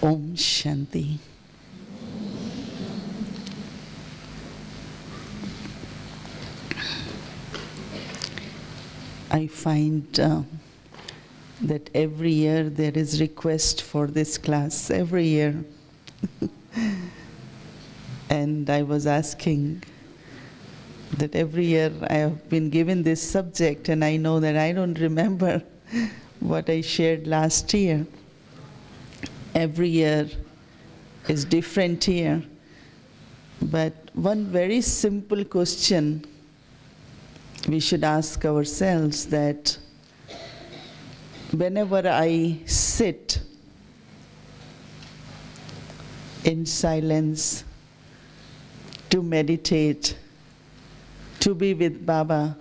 Om Shanti. I find that every year there is request for this class, every year. And I was asking that every year I have been given this subject, and I know that I don't remember what I shared last year. Every year is different year. But one very simple question we should ask ourselves, that whenever I sit in silence to meditate, to be with Baba,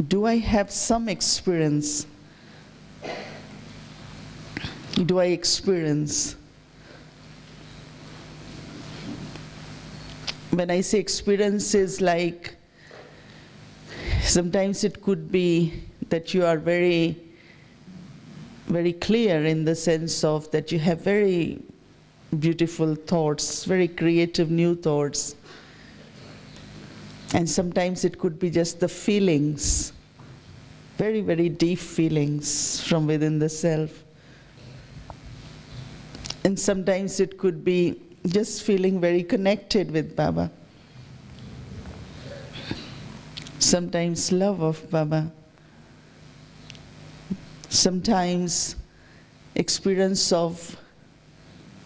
do I have some experience? Do I experience? When I say experience, is like, sometimes it could be that you are very, very clear in the sense of that you have very beautiful thoughts, very creative new thoughts. And sometimes it could be just the feelings, very, very deep feelings from within the self. And sometimes it could be just feeling very connected with Baba. Sometimes love of Baba. Sometimes experience of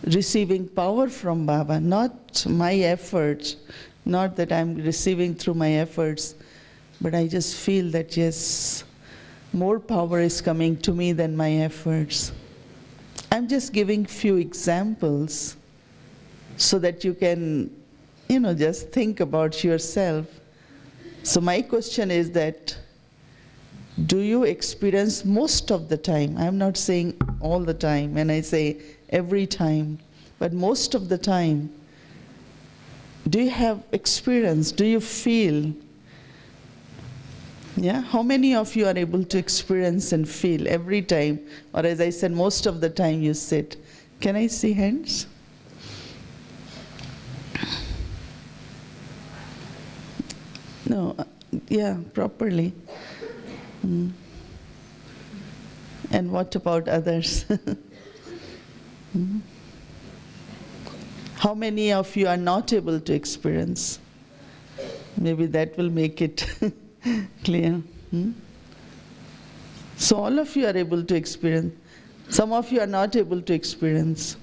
receiving power from Baba, not my efforts, not that I'm receiving through my efforts, but I just feel that yes, more power is coming to me than my efforts. I'm just giving few examples so that you can, just think about yourself. So my question is that, do you experience most of the time? I'm not saying all the time, and I say every time, but most of the time, do you have experience? Do you feel? Yeah? How many of you are able to experience and feel every time? Or as I said, most of the time you sit. Can I see hands? No, yeah, properly. And what about others? How many of you are not able to experience? Maybe that will make it clear. So all of you are able to experience. Some of you are not able to experience.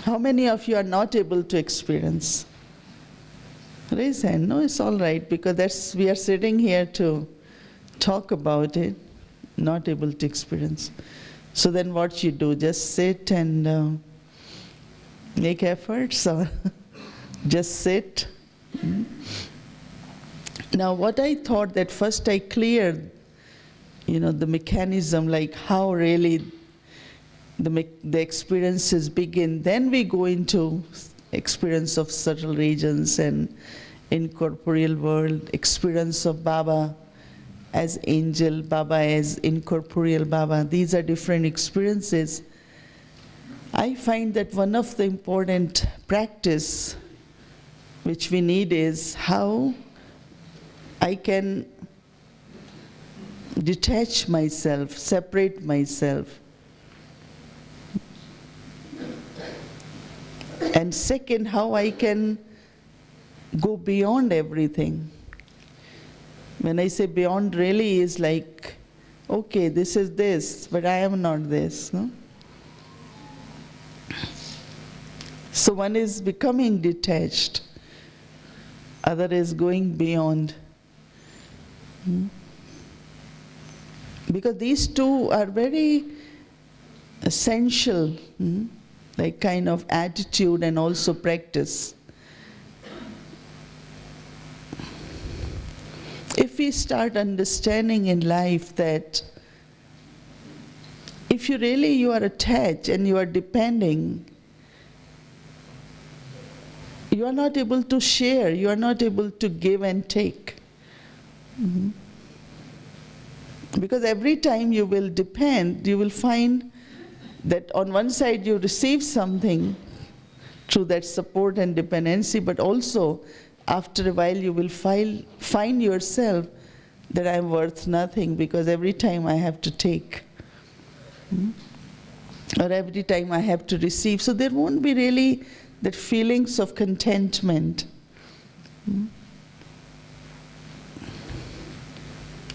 How many of you are not able to experience? Raise hand. No, it's all right, because we are sitting here to talk about it, not able to experience. So then what you do? Just sit and make efforts, or just sit? Now what I thought, that first I cleared, the mechanism, like how really the experiences begin. Then we go into experience of subtle regions and incorporeal world, experience of Baba as angel, Baba as incorporeal Baba. These are different experiences. I find that one of the important practice which we need is how I can detach myself, separate myself. And second, how I can go beyond everything. When I say beyond, really is like, okay, this is this, but I am not this. No? So one is becoming detached, other is going beyond. Because these two are very essential, like kind of attitude and also practice. If we start understanding in life that if you are attached and you are depending, you are not able to share, you are not able to give and take. Because every time you will depend, you will find that on one side you receive something through that support and dependency, but also after a while you will find yourself that I'm worth nothing because every time I have to take. Or every time I have to receive. So there won't be really that feelings of contentment.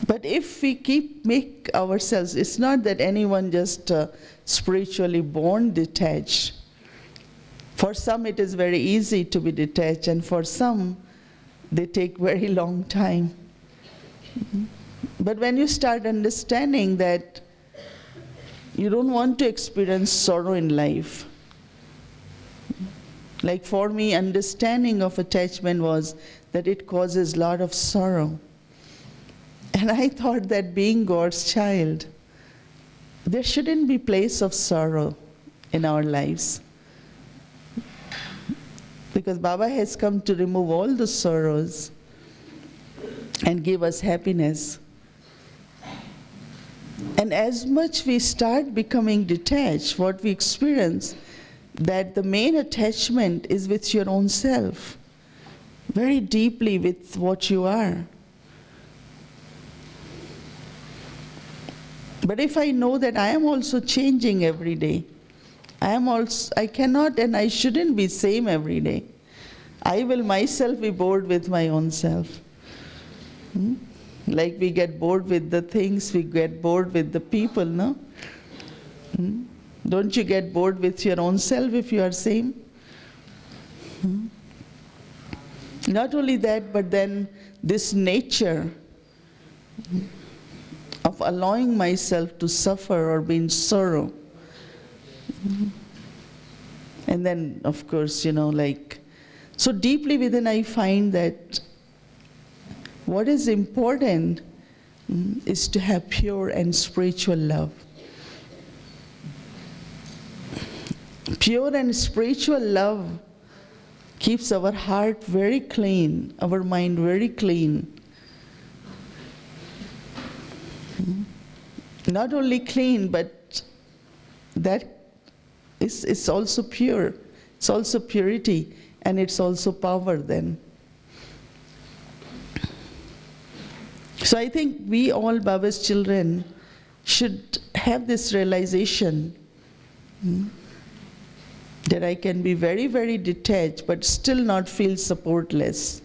But if we make ourselves, it's not that anyone just spiritually born detached. For some it is very easy to be detached, and for some they take very long time. But when you start understanding that you don't want to experience sorrow in life. Like for me, understanding of attachment was that it causes a lot of sorrow. And I thought that being God's child, there shouldn't be place of sorrow in our lives. Because Baba has come to remove all the sorrows and give us happiness. And as much we start becoming detached, what we experience, that the main attachment is with your own self, very deeply with what you are. But if I know that I am also changing every day, I cannot and I shouldn't be same every day. I will myself be bored with my own self. Like we get bored with the things, we get bored with the people, no? Don't you get bored with your own self if you are same? Not only that, but then this nature of allowing myself to suffer or be in sorrow. And then, of course, like, so deeply within I find that what is important is to have pure and spiritual love. Pure and spiritual love keeps our heart very clean, our mind very clean. Not only clean, but that is also pure. It's also purity, and it's also power then. So I think we all, Baba's children, should have this realization that I can be very, very detached, but still not feel supportless.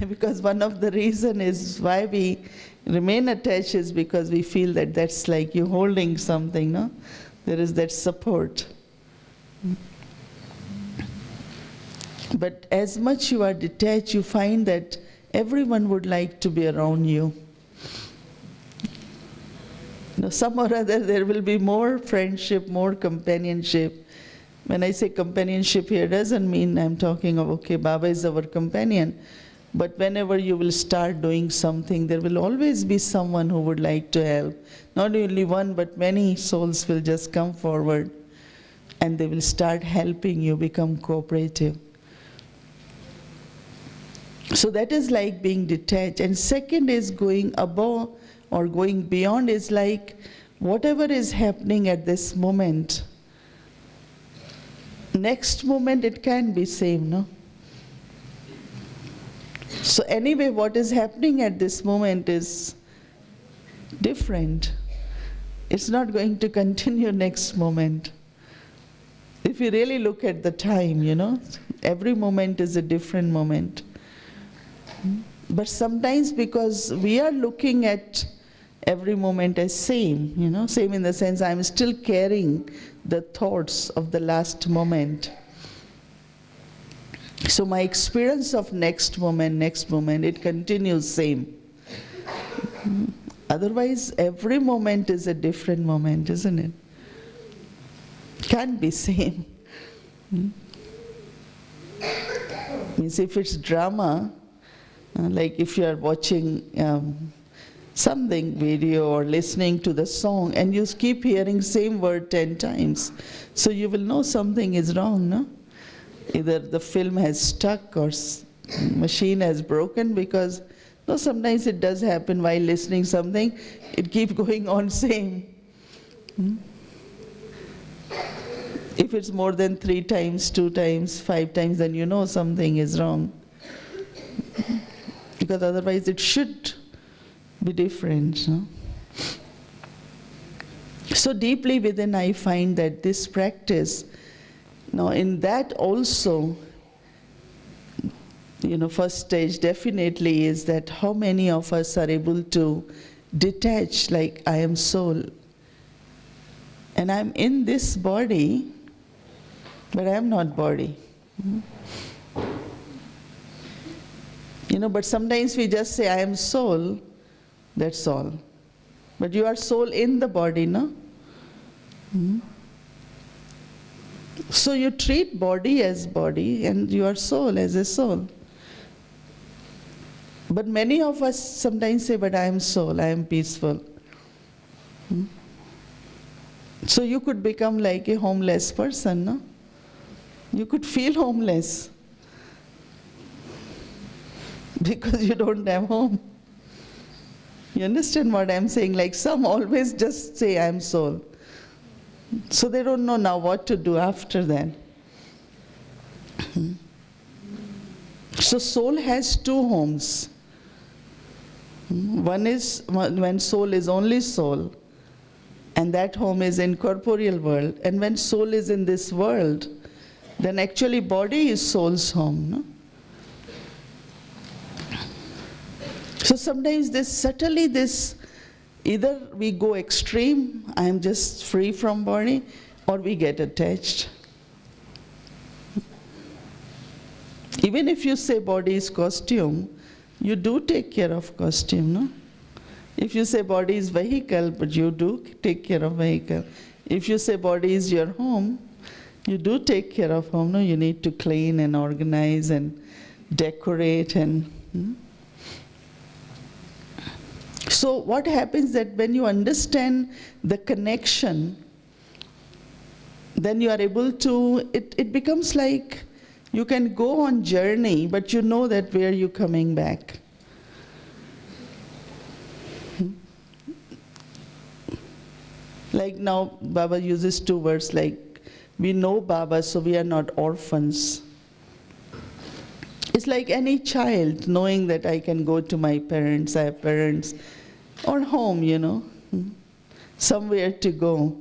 Because one of the reasons is why we remain attached is because we feel that that's like you holding something, no? There is that support. But as much you are detached, you find that everyone would like to be around you. Some or other there will be more friendship, more companionship. When I say companionship here, doesn't mean I'm talking of, okay, Baba is our companion. But whenever you will start doing something, there will always be someone who would like to help. Not only one, but many souls will just come forward and they will start helping you become cooperative. So that is like being detached. And second is going above or going beyond is like whatever is happening at this moment, next moment it can be same, no? So anyway, what is happening at this moment is different. It's not going to continue next moment. If you really look at the time, every moment is a different moment. But sometimes because we are looking at every moment as same, same in the sense I'm still carrying the thoughts of the last moment. So my experience of next moment, it continues same. Otherwise, every moment is a different moment, isn't it? Can't be same. Means if it's drama, like if you are watching something, video or listening to the song, and you keep hearing same word 10 times, so you will know something is wrong, no? Either the film has stuck or machine has broken, because sometimes it does happen while listening something, it keeps going on same. If it's more than 3 times, 2 times, 5 times, then you know something is wrong. Because otherwise it should be different. No? So deeply within I find that this practice, now in that also, first stage definitely is that how many of us are able to detach, like I am soul. And I'm in this body, but I am not body. But sometimes we just say, I am soul, that's all. But you are soul in the body, no? So you treat body as body and you are soul as a soul. But many of us sometimes say, but I am soul, I am peaceful. So you could become like a homeless person, no? You could feel homeless because you don't have home. You understand what I'm saying? Like some always just say, I am soul. So they don't know now what to do after that. So soul has 2 homes. One is when soul is only soul, and that home is in corporeal world. And when soul is in this world, then actually body is soul's home. No? So sometimes this either we go extreme, I am just free from body, or we get attached. Even if you say body is costume, you do take care of costume, no? If you say body is vehicle, but you do take care of vehicle. If you say body is your home, you do take care of home, no? You need to clean and organize and decorate and... So what happens that when you understand the connection, then you are able to, it becomes like you can go on journey, but you know that where you're coming back. Like now Baba uses 2 words like, we know Baba, so we are not orphans. It's like any child knowing that I can go to my parents, I have parents, or home, somewhere to go.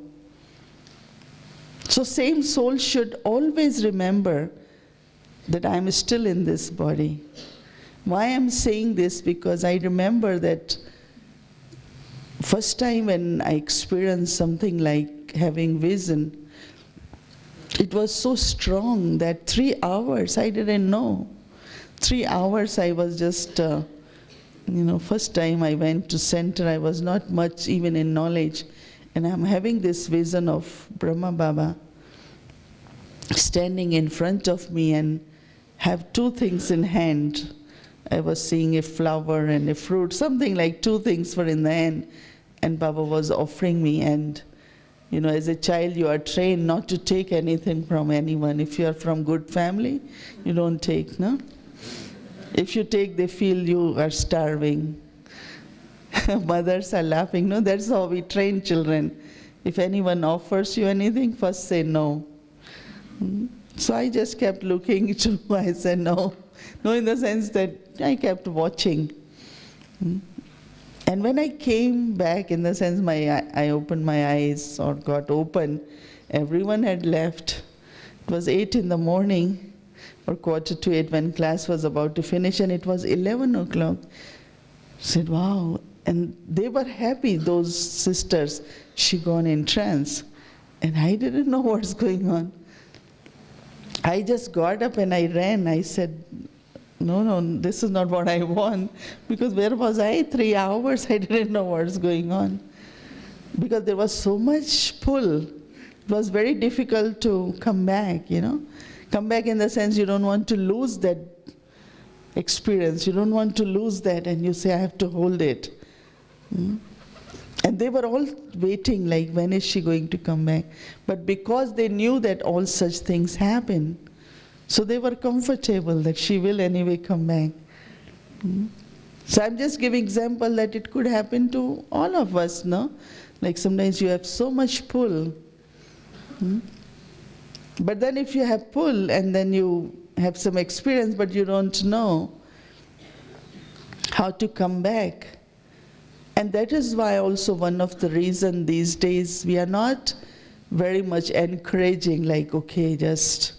So same soul should always remember that I am still in this body. Why I am saying this? Because I remember that first time when I experienced something like having vision, it was so strong that 3 hours I didn't know. 3 hours I was just, first time I went to center, I was not much even in knowledge. And I'm having this vision of Brahma Baba standing in front of me and have 2 things in hand. I was seeing a flower and a fruit, something like 2 things were in the hand. And Baba was offering me, and as a child you are trained not to take anything from anyone. If you are from good family, you don't take, no? If you take, they feel you are starving. Mothers are laughing, no? That's how we train children. If anyone offers you anything, first say no. So I just kept looking, I said no. No, in the sense that I kept watching. And when I came back, in the sense I opened my eyes or got open, everyone had left. It was 8 in the morning or 7:45 when class was about to finish, and it was 11 o'clock. I said, wow. And they were happy, those sisters. She gone in trance. And I didn't know what's going on. I just got up and I ran. I said, no, this is not what I want. Because where was I? 3 hours, I didn't know what's going on. Because there was so much pull. It was very difficult to come back, Come back in the sense you don't want to lose that experience. You don't want to lose that, and you say, I have to hold it. And they were all waiting, like, when is she going to come back? But because they knew that all such things happen, so they were comfortable that she will anyway come back. So I'm just giving example that it could happen to all of us, no? Like sometimes you have so much pull. But then if you have pull and then you have some experience but you don't know how to come back. And that is why also one of the reasons these days we are not very much encouraging, like, okay, just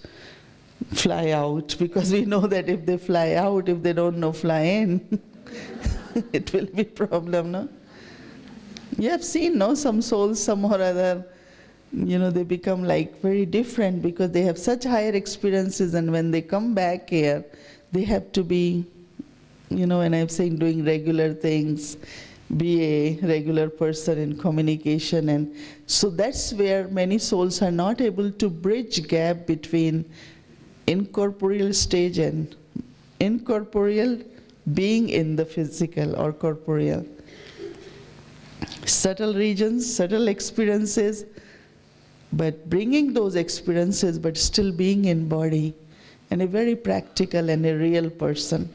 fly out, because we know that if they fly out, if they don't know fly in, it will be problem, no? You have seen, no, some souls, some or other, they become like very different because they have such higher experiences, and when they come back here, they have to be, when I'm saying doing regular things, be a regular person in communication. And so that's where many souls are not able to bridge gap between incorporeal stage and incorporeal being in the physical or corporeal. Subtle regions, subtle experiences, but bringing those experiences but still being in body, and a very practical and a real person.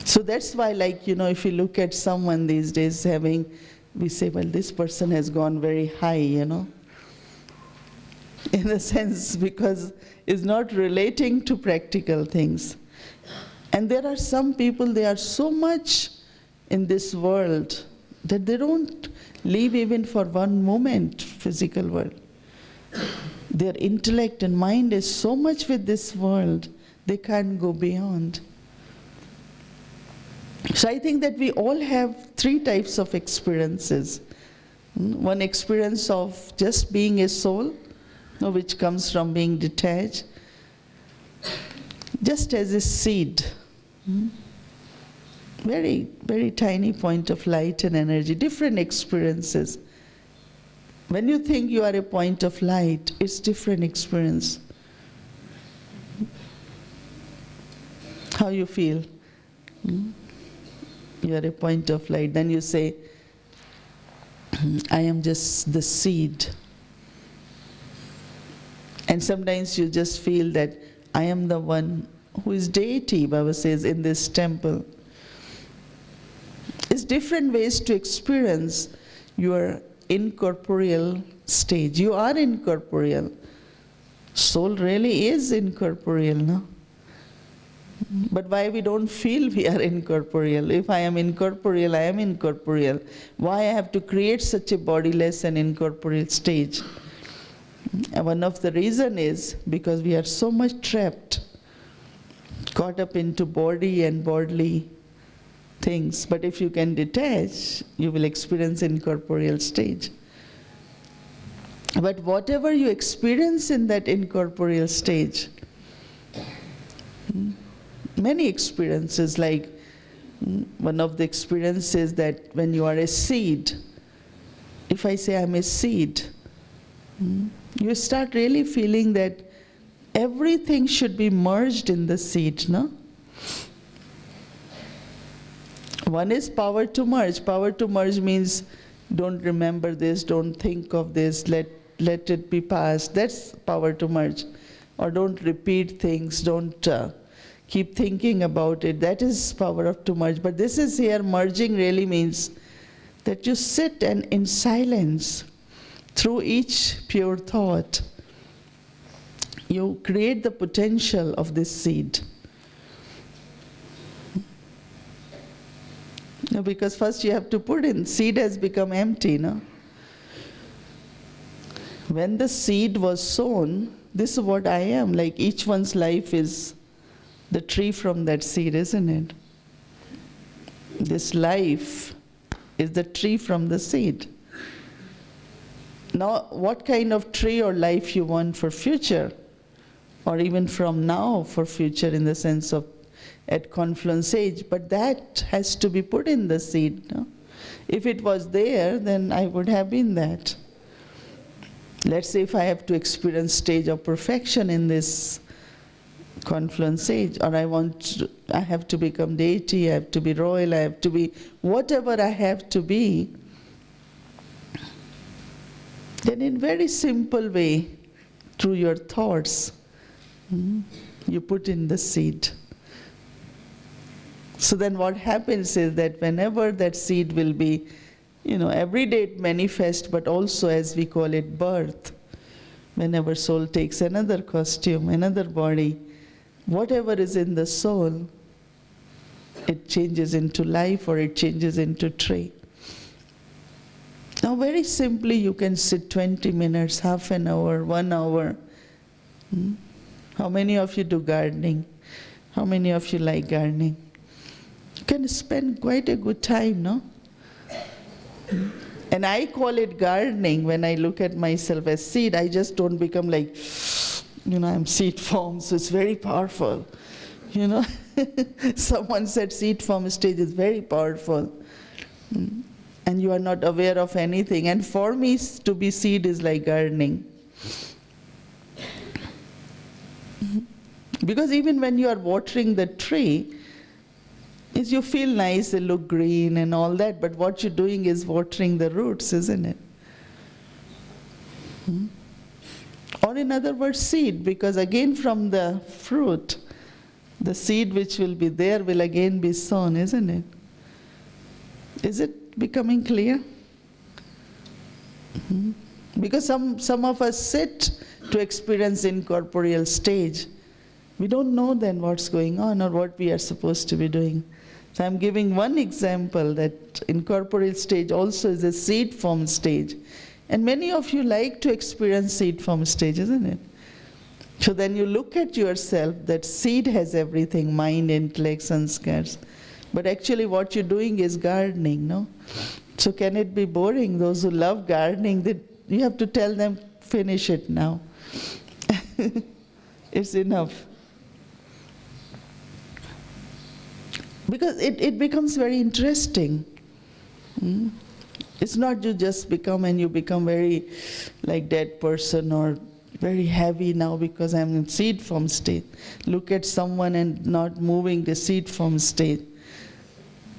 So that's why, like, if you look at someone these days we say, well, this person has gone very high, in a sense, because it's not relating to practical things. And there are some people, they are so much in this world that they don't live even for one moment physical world. Their intellect and mind is so much with this world, they can't go beyond. So I think that we all have three types of experiences. One experience of just being a soul, which comes from being detached, just as a seed. Very, very tiny point of light and energy, different experiences. When you think you are a point of light, it's different experience. How you feel? You are a point of light. Then you say, I am just the seed. And sometimes you just feel that I am the one who is deity, Baba says, in this temple. It's different ways to experience your incorporeal stage. You are incorporeal. Soul really is incorporeal, no? But why we don't feel we are incorporeal? If I am incorporeal, I am incorporeal. Why I have to create such a bodiless and incorporeal stage? And one of the reason is because we are so much trapped, caught up into body and bodily things. But if you can detach, you will experience incorporeal stage. But whatever you experience in that incorporeal stage, many experiences, like one of the experiences that when you are a seed, if I say I'm a seed, you start really feeling that everything should be merged in the seed, no? One is power to merge. Power to merge means don't remember this, don't think of this, let it be past. That's power to merge. Or don't repeat things, don't keep thinking about it. That is power of to merge. But this is here, merging really means that you sit and in silence, through each pure thought, you create the potential of this seed. No, because first you have to put in, seed has become empty, no? When the seed was sown, this is what I am, like each one's life is the tree from that seed, isn't it? This life is the tree from the seed. Now, what kind of tree or life you want for future, or even from now for future in the sense of at confluence age, but that has to be put in the seed. No? If it was there, then I would have been that. Let's say if I have to experience stage of perfection in this confluence age, or I have to become deity, I have to be royal, I have to be whatever I have to be, then in very simple way, through your thoughts, you put in the seed. So then what happens is that whenever that seed will be, every day it manifests, but also as we call it birth, whenever soul takes another costume, another body, whatever is in the soul, it changes into life or it changes into tree. Now very simply you can sit 20 minutes, half an hour, 1 hour. How many of you do gardening? How many of you like gardening? You can spend quite a good time, no? And I call it gardening when I look at myself as seed. I just don't become like, I'm seed form, so it's very powerful. Someone said seed form stage is very powerful. And you are not aware of anything. And for me, to be seed is like gardening. Because even when you are watering the tree, you feel nice, they look green and all that, but what you're doing is watering the roots, isn't it? Or in other words, seed, because again from the fruit, the seed which will be there will again be sown, isn't it? Is it becoming clear? Because some of us sit to experience incorporeal stage. We don't know then what's going on or what we are supposed to be doing. So I'm giving one example that incorporeal stage also is a seed form stage. And many of you like to experience seed form stage, isn't it? So then you look at yourself, that seed has everything, mind, intellect, sanskars. But actually what you're doing is gardening, no? So can it be boring? Those who love gardening, you have to tell them, finish it now. It's enough. Because it becomes very interesting. It's not you just become and you become very like dead person or very heavy now because I'm in seed form state. Look at someone and not moving the seed form state.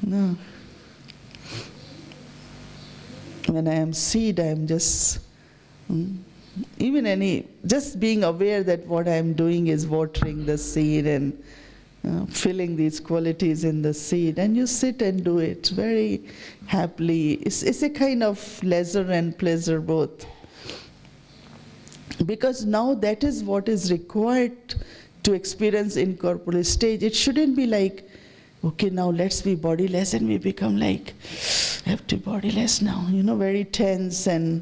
No. When I am seed, I am just, just being aware that what I am doing is watering the seed and filling these qualities in the seed, and you sit and do it very happily. It's a kind of leisure and pleasure both. Because now that is what is required to experience incorporeal stage. It shouldn't be like, okay, now let's be bodiless and we become like, have to be bodiless now, very tense, and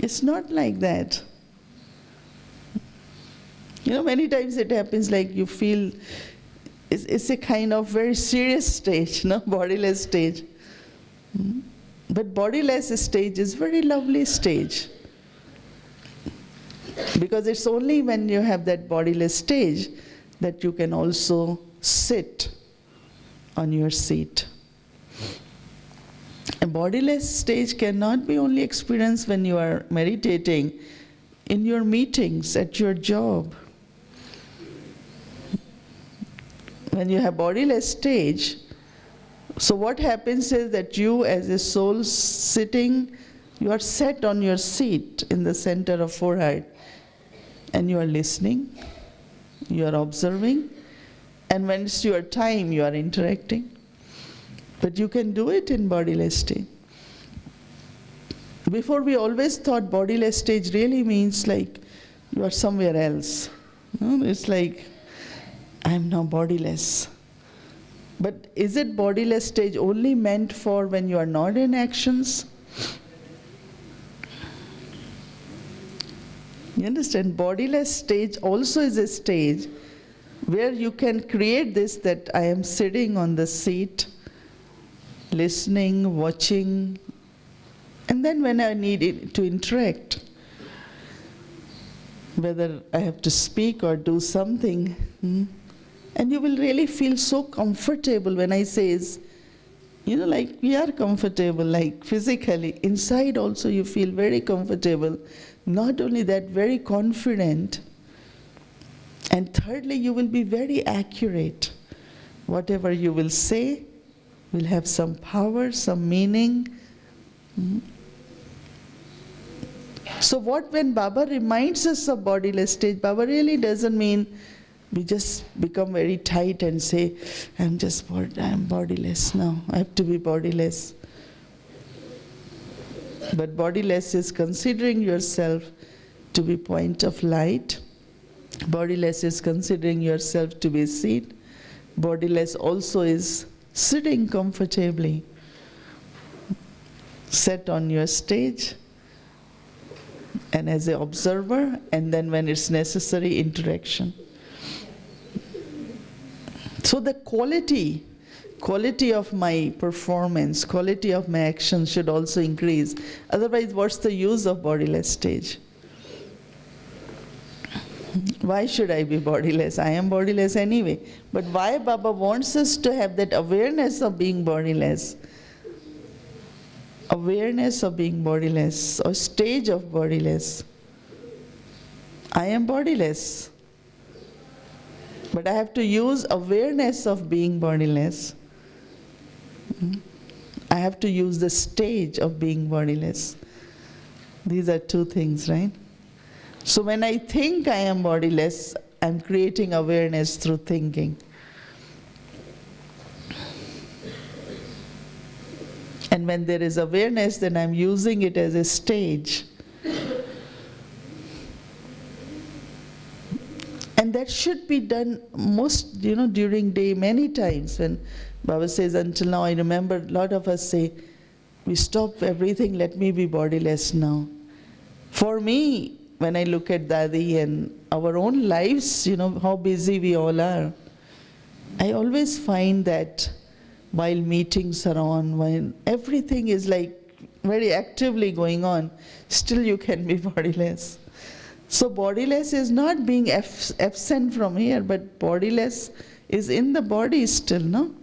it's not like that. Many times it happens like you feel, it's a kind of very serious stage, bodiless stage. But bodiless stage is very lovely stage. Because it's only when you have that bodiless stage that you can also sit on your seat. A bodiless stage cannot be only experienced when you are meditating, in your meetings, at your job. When you have bodiless stage, so what happens is that you as a soul sitting, you are set on your seat in the center of forehead, and you are listening, you are observing, and when it's your time, you are interacting. But you can do it in bodiless state. Before we always thought bodiless stage really means like you are somewhere else. It's like, I am now bodiless. But is it bodiless stage only meant for when you are not in actions? You understand? Bodiless stage also is a stage where you can create this, that I am sitting on the seat, listening, watching, and then when I need it to interact, whether I have to speak or do something, and you will really feel so comfortable. When I say is, like we are comfortable, like physically, inside also you feel very comfortable. Not only that, very confident. And thirdly, you will be very accurate. Whatever you will say will have some power, some meaning. So when Baba reminds us of bodiless stage, Baba really doesn't mean We just become very tight and say, I'm bodiless now, I have to be bodiless. But bodiless is considering yourself to be point of light. Bodiless is considering yourself to be seat. Bodiless also is sitting comfortably, set on your stage, and as an observer, and then when it's necessary, interaction. So the quality of my performance, quality of my action should also increase. Otherwise, what's the use of bodiless stage? Why should I be bodiless? I am bodiless anyway. But why Baba wants us to have that awareness of being bodiless? Awareness of being bodiless, or stage of bodiless. I am bodiless. But I have to use awareness of being bodiless. I have to use the stage of being bodiless. These are two things, right? So when I think I am bodiless, I'm creating awareness through thinking. And when there is awareness, then I'm using it as a stage. And that should be done most, during day, many times. When Baba says, until now, I remember a lot of us say, we stop everything, let me be bodiless now. For me, when I look at Dadi and our own lives, how busy we all are, I always find that while meetings are on, while everything is like very actively going on, still you can be bodiless. So bodiless is not being absent from here, but bodiless is in the body still, no?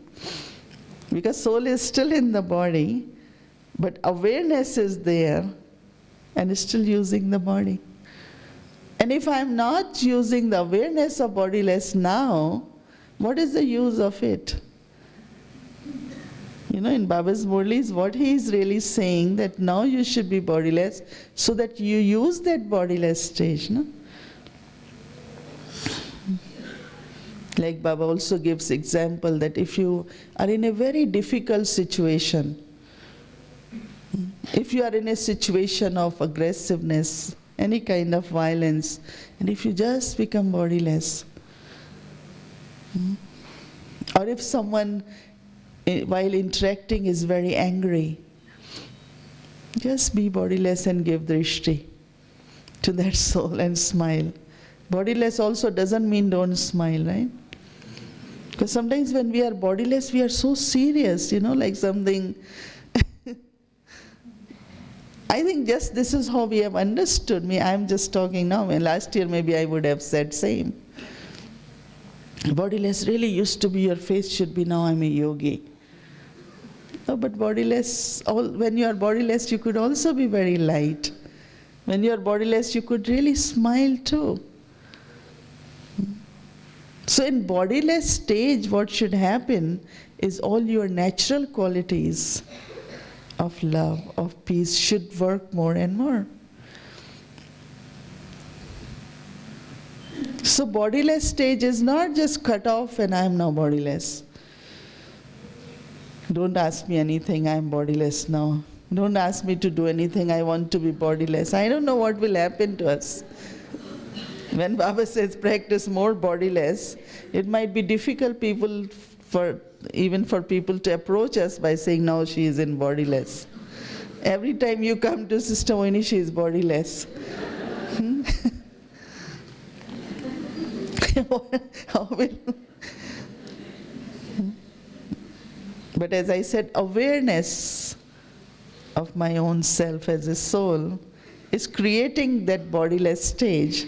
Because soul is still in the body, but awareness is there and is still using the body. And if I'm not using the awareness of bodiless now, what is the use of it? In Baba's Murlis, what he is really saying, that now you should be bodiless so that you use that bodiless stage. No? Like Baba also gives example that if you are in a very difficult situation, if you are in a situation of aggressiveness, any kind of violence, and if you just become bodiless, or if someone while interacting is very angry, just be bodiless and give drishti to that soul and smile. Bodiless also doesn't mean don't smile, right? Because sometimes when we are bodiless, we are so serious, like something. I think just this is how we have understood me. I'm just talking now. And last year maybe I would have said same. Bodiless really used to be, your face should be, now I'm a yogi. No, but bodiless, when you are bodiless, you could also be very light. When you are bodiless, you could really smile too. So in bodiless stage, what should happen is all your natural qualities of love, of peace should work more and more. So bodiless stage is not just cut off and I am now bodiless. Don't ask me anything, I am bodiless now. Don't ask me to do anything, I want to be bodiless. I don't know what will happen to us. When Baba says practice more bodiless, it might be difficult even for people to approach us by saying, now she is in bodiless. Every time you come to Sister Mohini, she is bodiless. How will? But as I said, awareness of my own self as a soul is creating that bodiless stage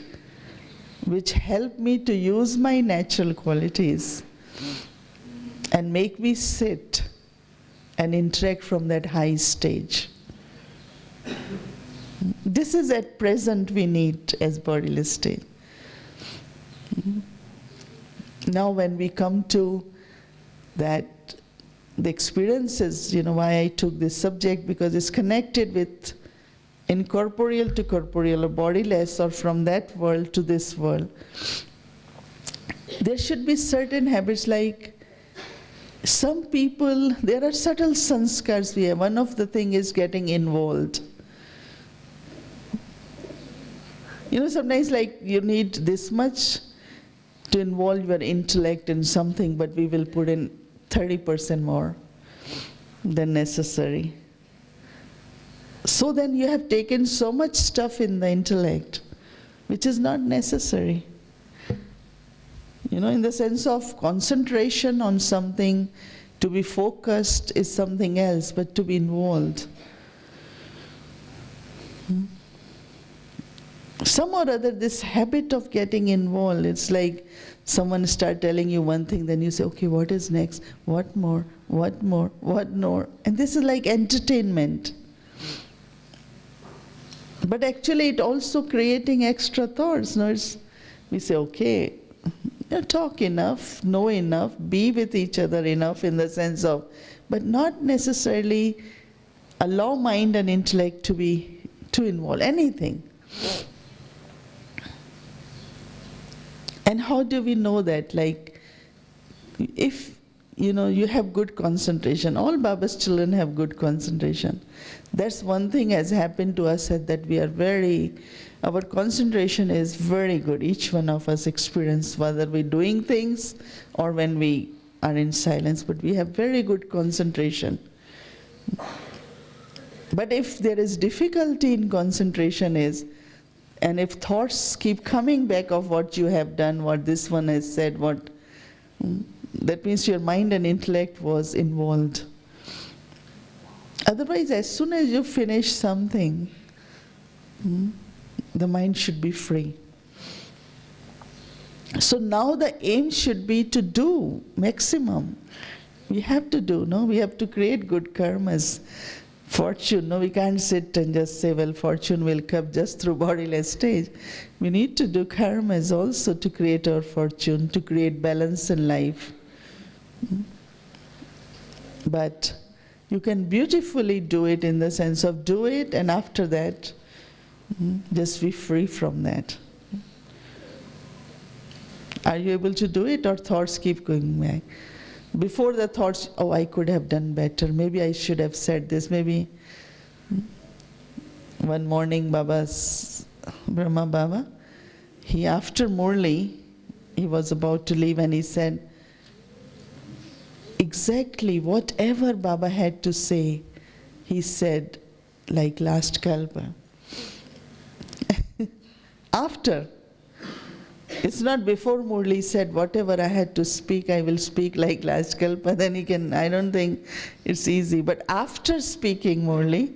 which help me to use my natural qualities and make me sit and interact from that high stage. This is at present we need as bodiless stage. Now when we come to that, the experiences, why I took this subject, because it's connected with incorporeal to corporeal, or bodiless, or from that world to this world. There should be certain habits, like some people, there are subtle sanskars we have. One of the thing is getting involved. Sometimes like you need this much to involve your intellect in something, but we will put in 30% more than necessary. So then you have taken so much stuff in the intellect, which is not necessary. In the sense of concentration on something, to be focused is something else, but to be involved. Some or other, this habit of getting involved, it's like someone start telling you one thing, then you say, okay, what is next? What more? What more? What more? And this is like entertainment. But actually it also creating extra thoughts. We say, okay, talk enough, know enough, be with each other enough in the sense of, but not necessarily allow mind and intellect to involve anything. And how do we know that? Like, if you have good concentration, all Baba's children have good concentration. That's one thing has happened to us, that we are our concentration is very good. Each one of us experience, whether we're doing things or when we are in silence, but we have very good concentration. But if there is difficulty in concentration and if thoughts keep coming back of what you have done, what this one has said, that means your mind and intellect was involved. Otherwise, as soon as you finish something, the mind should be free. So now the aim should be to do maximum. We have to do, we have to create good karmas. Fortune, we can't sit and just say, well, fortune will come just through bodiless stage. We need to do karmas also to create our fortune, to create balance in life. But you can beautifully do it in the sense of do it, and after that, just be free from that. Are you able to do it, or thoughts keep going back? Before the thoughts, oh, I could have done better, maybe I should have said this, maybe. One morning, Brahma Baba, after Murli, he was about to leave and he said, exactly whatever Baba had to say, he said, like last Kalpa. After. It's not before Murli said, whatever I had to speak, I will speak like last Kalpa, then he can, I don't think it's easy. But after speaking Murli,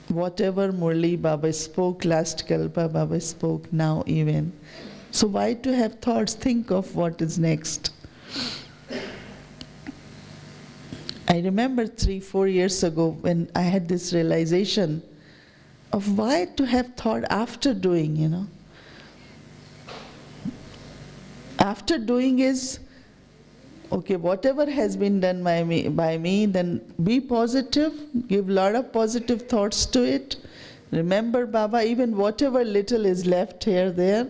whatever Murli Baba spoke last Kalpa, Baba spoke now even. So why to have thoughts? Think of what is next. I remember 3-4 years ago when I had this realization of why to have thought after doing, After doing is, okay, whatever has been done by me, then be positive, give a lot of positive thoughts to it. Remember Baba, even whatever little is left here, there,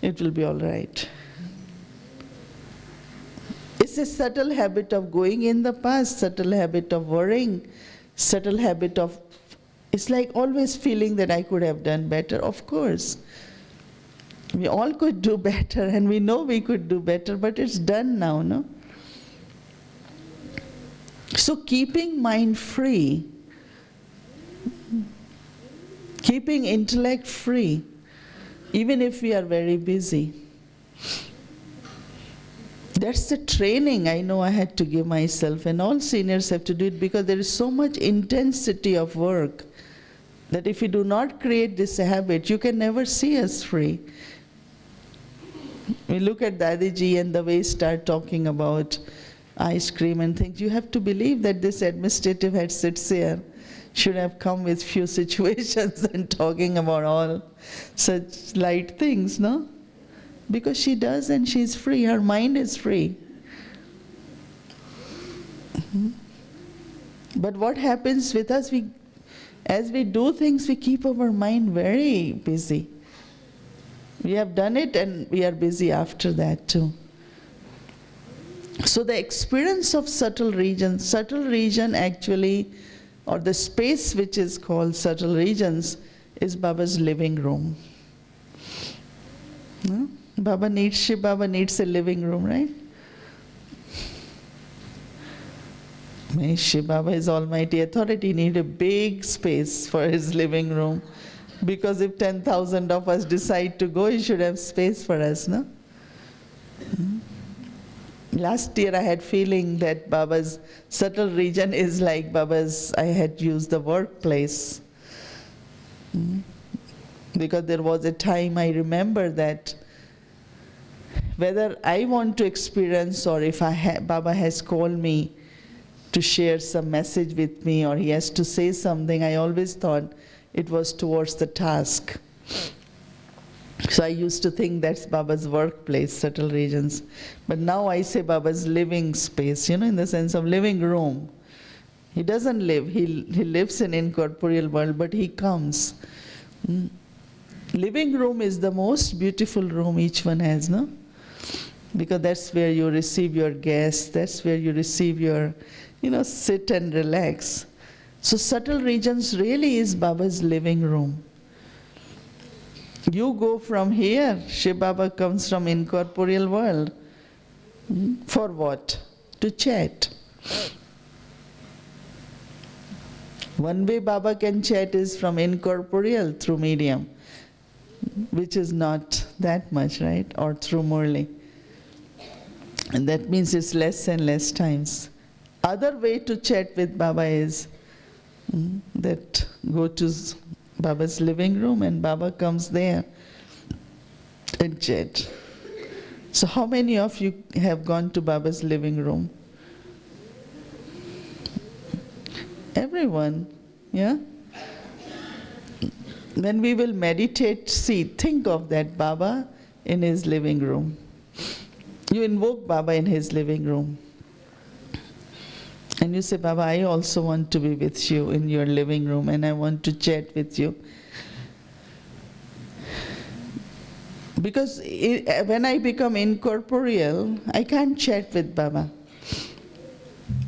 it will be all right. It's a subtle habit of going in the past, subtle habit of worrying, subtle habit of, it's like always feeling that I could have done better. Of course. We all could do better, and we know we could do better, but it's done now, no? So keeping mind free, keeping intellect free, even if we are very busy. That's the training I know I had to give myself, and all seniors have to do it, because there is so much intensity of work that if you do not create this habit, you can never see us free. We look at Dadiji and the way he start talking about ice cream and things. You have to believe that this administrative head sits here, should have come with few situations and talking about all such light things, no? Because she does, and she's free, her mind is free. But what happens with us, as we do things, we keep our mind very busy. We have done it and we are busy after that too. So the experience of subtle region actually, or the space which is called subtle regions, is Baba's living room. No? Shiv Baba needs a living room, right? Shiv Baba is Almighty Authority, need a big space for his living room. Because if 10,000 of us decide to go, he should have space for us, no? Last year I had feeling that Baba's subtle region is like Baba's, I had used the workplace. Because there was a time I remember that whether I want to experience or if Baba has called me to share some message with me or he has to say something, I always thought it was towards the task. So I used to think that's Baba's workplace, subtle regions. But now I say Baba's living space, in the sense of living room. He doesn't live, he lives in incorporeal world, but he comes. Living room is the most beautiful room each one has, no? Because that's where you receive your guests, that's where you receive your, sit and relax. So subtle regions really is Baba's living room. You go from here, Shiv Baba comes from incorporeal world. For what? To chat. One way Baba can chat is from incorporeal through medium, which is not that much, right? Or through Murli. And that means it's less and less times. Other way to chat with Baba is that go to Baba's living room and Baba comes there and chat. So how many of you have gone to Baba's living room? Everyone, yeah? When we will meditate, think of that Baba in his living room. You invoke Baba in his living room. And you say, Baba, I also want to be with you in your living room and I want to chat with you. Because when I become incorporeal, I can't chat with Baba.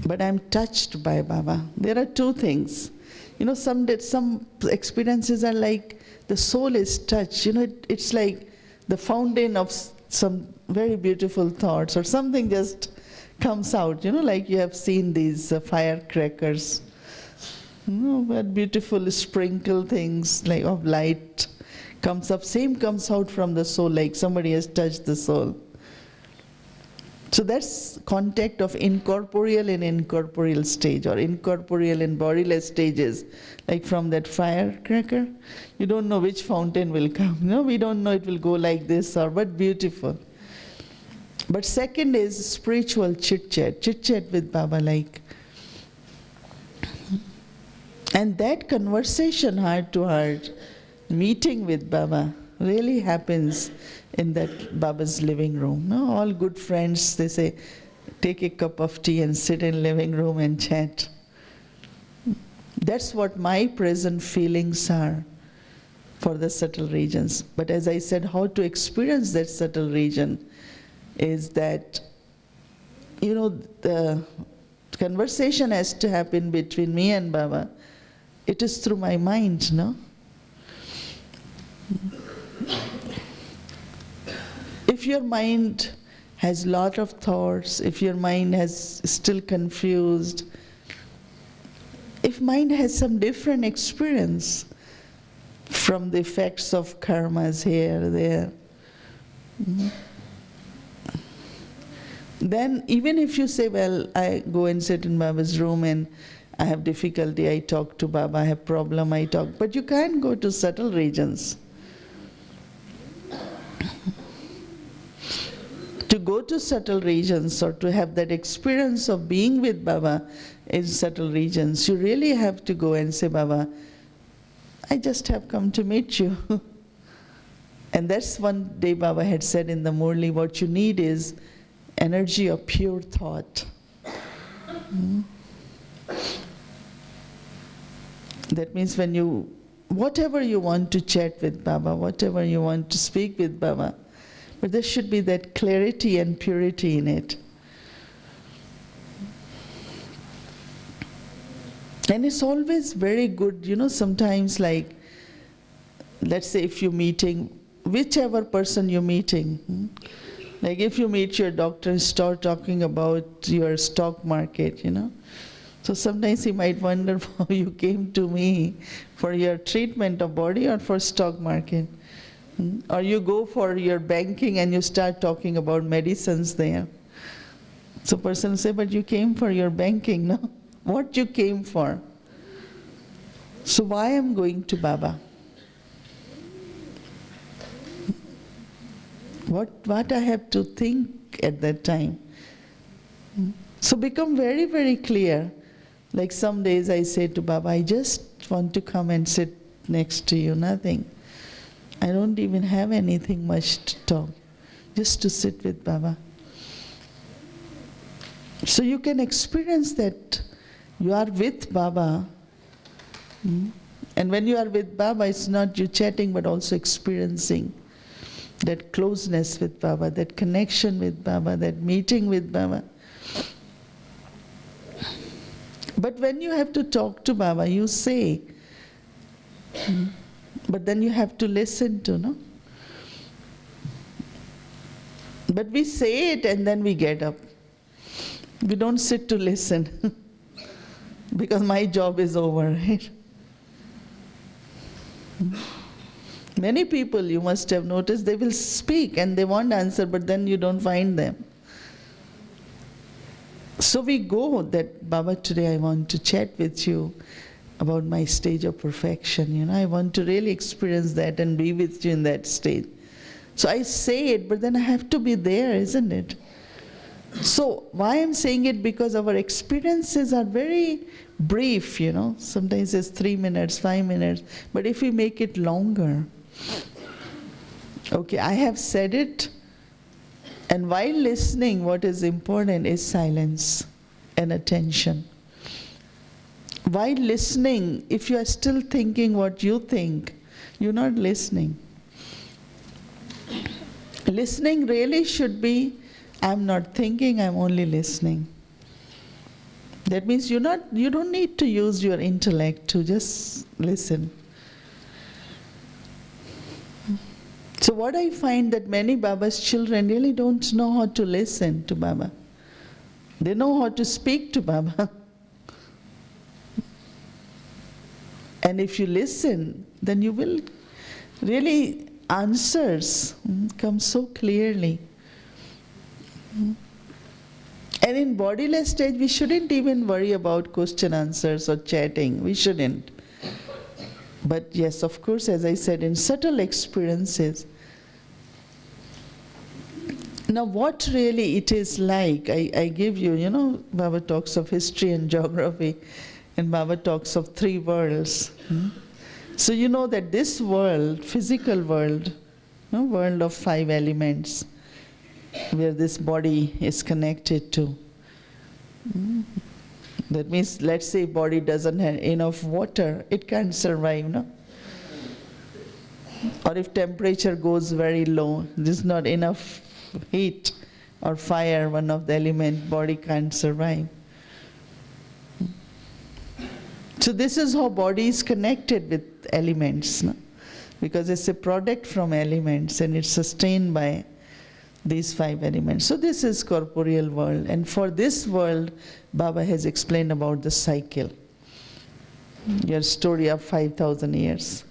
But I'm touched by Baba. There are two things. Some experiences are like the soul is touched. It's like the fountain of some very beautiful thoughts or something just comes out, like you have seen these firecrackers, what beautiful sprinkle things like of light comes up, same comes out from the soul, like somebody has touched the soul. So that's contact of incorporeal and incorporeal stage, or incorporeal and bodiless stages, like from that firecracker. You don't know which fountain will come, we don't know it will go like this or, but beautiful. But second is spiritual chit-chat with Baba, like. And that conversation, heart to heart, meeting with Baba, really happens in that Baba's living room. All good friends, they say, take a cup of tea and sit in living room and chat. That's what my present feelings are for the subtle regions. But as I said, how to experience that subtle region is that, the conversation has to happen between me and Baba. It is through my mind, no? If your mind has lot of thoughts, if your mind is still confused, if mind has some different experience from the effects of karmas here, there, then even if you say, well, I go and sit in Baba's room and I have difficulty, I talk to Baba, I have problem, I talk, but you can't go to subtle regions. To go to subtle regions or to have that experience of being with Baba in subtle regions, you really have to go and say, Baba, I just have come to meet you. And that's one day Baba had said in the Murli, what you need is energy of pure thought. That means when you whatever you want to chat with Baba, whatever you want to speak with Baba, but there should be that clarity and purity in it. And it's always very good, sometimes like, let's say if you're meeting, whichever person you're meeting, like if you meet your doctor and start talking about your stock market, so sometimes he might wonder how you came to me for your treatment of body or for stock market. Or you go for your banking and you start talking about medicines there. So person will say, but you came for your banking, no? What you came for? So why I'm going to Baba? What I have to think at that time? So become very, very clear. Like some days I say to Baba, I just want to come and sit next to you, nothing. I don't even have anything much to talk, just to sit with Baba. So you can experience that you are with Baba. And when you are with Baba, it's not you chatting, but also experiencing that closeness with Baba, that connection with Baba, that meeting with Baba. But when you have to talk to Baba, you say, but then you have to listen to, no? But we say it and then we get up. We don't sit to listen because my job is over, right? Many people, you must have noticed, they will speak and they want answer, but then you don't find them. So we go that, Baba, today I want to chat with you about my stage of perfection. I want to really experience that and be with you in that stage. So I say it, but then I have to be there, isn't it? So why I'm saying it? Because our experiences are very brief, Sometimes it's 3 minutes, 5 minutes. But if we make it longer, okay, I have said it. And while listening, what is important is silence and attention. While listening, if you are still thinking what you think, you're not listening. Listening really should be, I'm not thinking, I'm only listening. That means you don't need to use your intellect to just listen. So what I find that many Baba's children really don't know how to listen to Baba. They know how to speak to Baba. And if you listen, then you will really, answers come so clearly. And in bodiless stage, we shouldn't even worry about question answers or chatting. We shouldn't. But yes, of course, as I said, in subtle experiences. Now what really it is like, I give you, Baba talks of history and geography, and Baba talks of 3 worlds. So you know that this world, physical world, world of 5 elements, where this body is connected to. That means, let's say body doesn't have enough water, it can't survive, no? Or if temperature goes very low, there's not enough heat or fire, one of the element, body can't survive. So this is how body is connected with elements, no? Because it's a product from elements and it's sustained by these 5 elements. So this is corporeal world, and for this world, Baba has explained about the cycle, your story of 5,000 years.